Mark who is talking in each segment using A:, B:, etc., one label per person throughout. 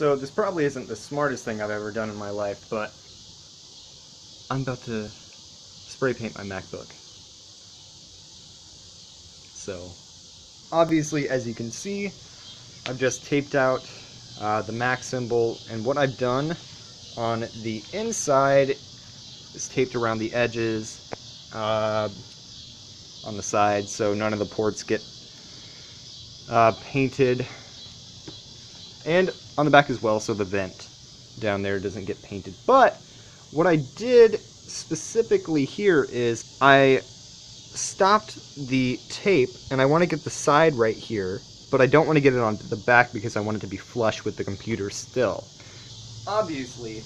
A: So this probably isn't the smartest thing I've ever done in my life, but I'm about to spray paint my MacBook. So obviously, as you can see, I've just taped out the Mac symbol, and what I've done on the inside is taped around the edges, on the sides, so none of the ports get painted, and on the back as well, so the vent down there doesn't get painted. But what I did specifically here is I stopped the tape, and I want to get the side right here, but I don't want to get it on the back because I want it to be flush with the computer still. Obviously,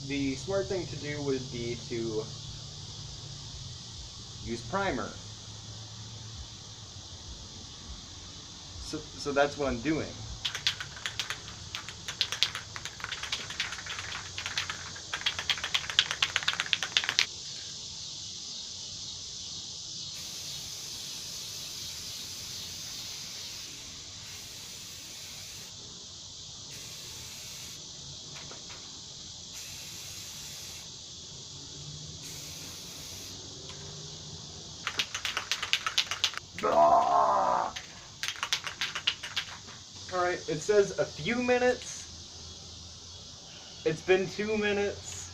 A: the smart thing to do would be to use primer. So that's what I'm doing. Alright, it says a few minutes. It's been 2 minutes.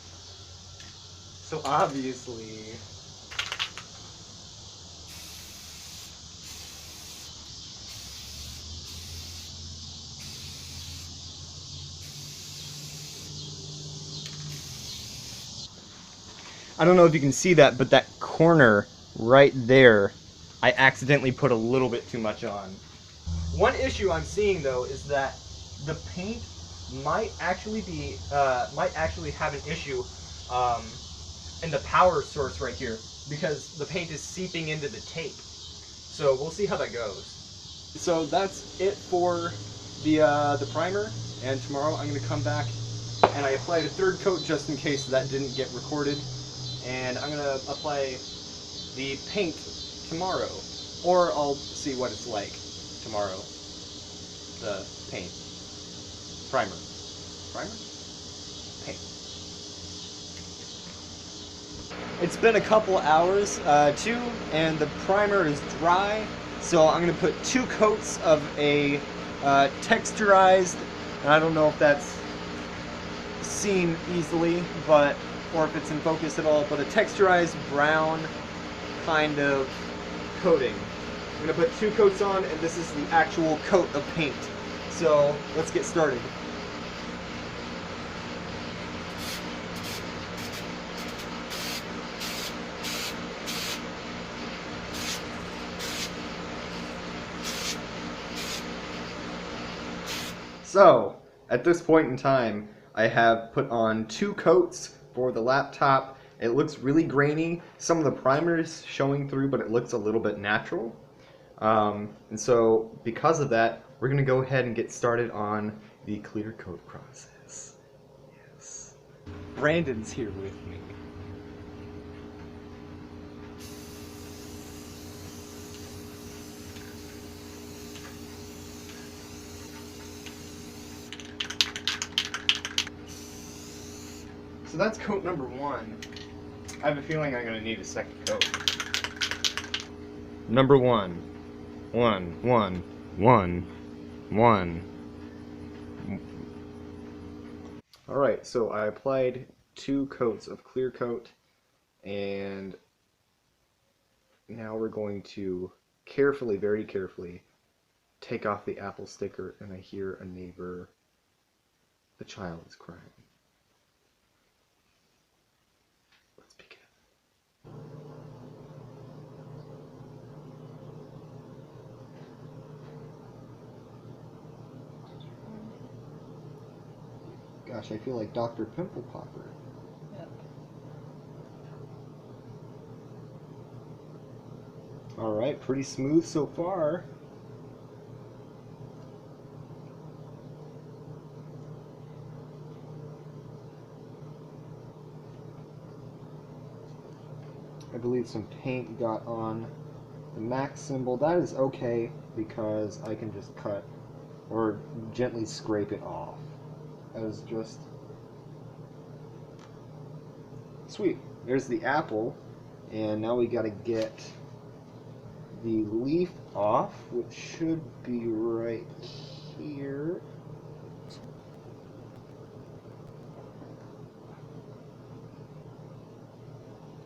A: So obviously... I don't know if you can see that, but that corner right there, I accidentally put a little bit too much on. One issue I'm seeing though is that the paint might actually have an issue in the power source right here, because the paint is seeping into the tape. So we'll see how that goes. So that's it for the primer, and tomorrow I'm going to come back and I applied a third coat just in case that didn't get recorded, and I'm going to apply the paint tomorrow, or I'll see what it's like tomorrow. The paint. Primer. Primer? Paint. It's been a couple hours too, and the primer is dry, so I'm going to put 2 coats of a texturized, and I don't know if that's seen easily, but or if it's in focus at all, but a texturized brown kind of coating. I'm going to put 2 coats on, and this is the actual coat of paint. So let's get started. So, at this point in time, I have put on 2 coats for the laptop. It looks really grainy. Some of the primer is showing through, but it looks a little bit natural. And so, because of that, we're going to go ahead and get started on the clear coat process. Yes. Brandon's here with me. So that's coat number 1. I have a feeling I'm going to need a second coat. Number 1. 1, 1, 1, 1. Alright, so I applied 2 coats of clear coat, and now we're going to carefully, very carefully, take off the Apple sticker, and I hear a neighbor. The child is crying. Let's begin. Gosh, I feel like Dr. Pimple Popper.
B: Yep.
A: Alright, pretty smooth so far. I believe some paint got on the Mac symbol. That is okay because I can just cut or gently scrape it off.
B: as just sweet. There's the apple, and now we gotta get the leaf off, which should be right here.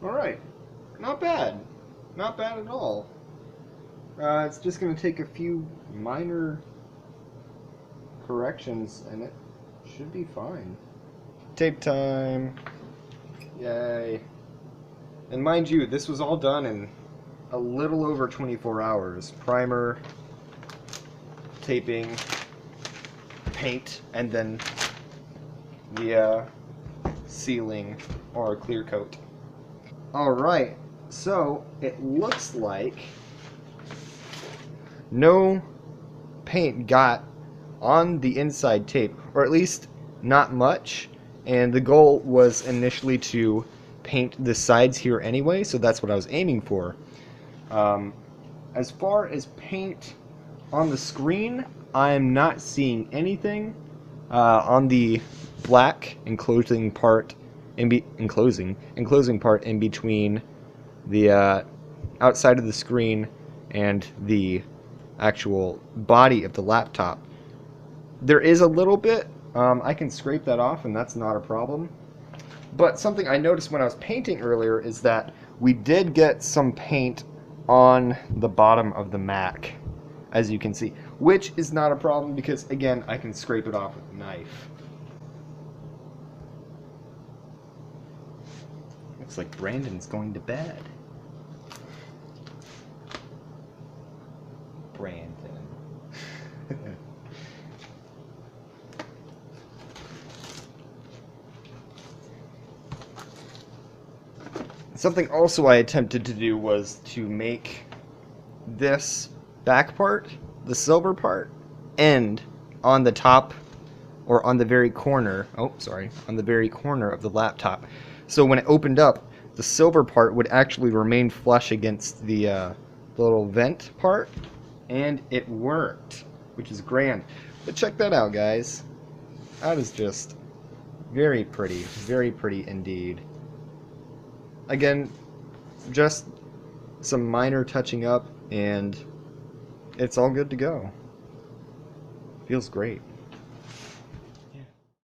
B: Alright, not bad. Not bad at all. It's just going to take a few minor corrections and it should be fine. Tape time. Yay. And mind you, this was all done in a little over 24 hours. Primer, taping, paint, and then the sealing or clear coat. Alright, so it looks like no paint got on the inside tape, or at least not much, and the goal was initially to paint the sides here anyway, so that's what I was aiming for. As far as paint on the screen, I'm not seeing anything on the black enclosing part enclosing part in between the outside of the screen and the actual body of the laptop. There is a little bit. I can scrape that off and that's not a problem. But something I noticed when I was painting earlier is that we did get some paint on the bottom of the Mac, as you can see, which is not a problem because, again, I can scrape it off with a knife. Looks like Brandon's going to bed. Brandon. Something also I attempted to do was to make this back part, the silver part, end on the top or on the very corner, on the very corner of the laptop. So when it opened up, the silver part would actually remain flush against the little vent part, and it worked, which is grand. But check that out, guys. That is just very pretty indeed. Again, just some minor touching up, and it's all good to go. Feels great.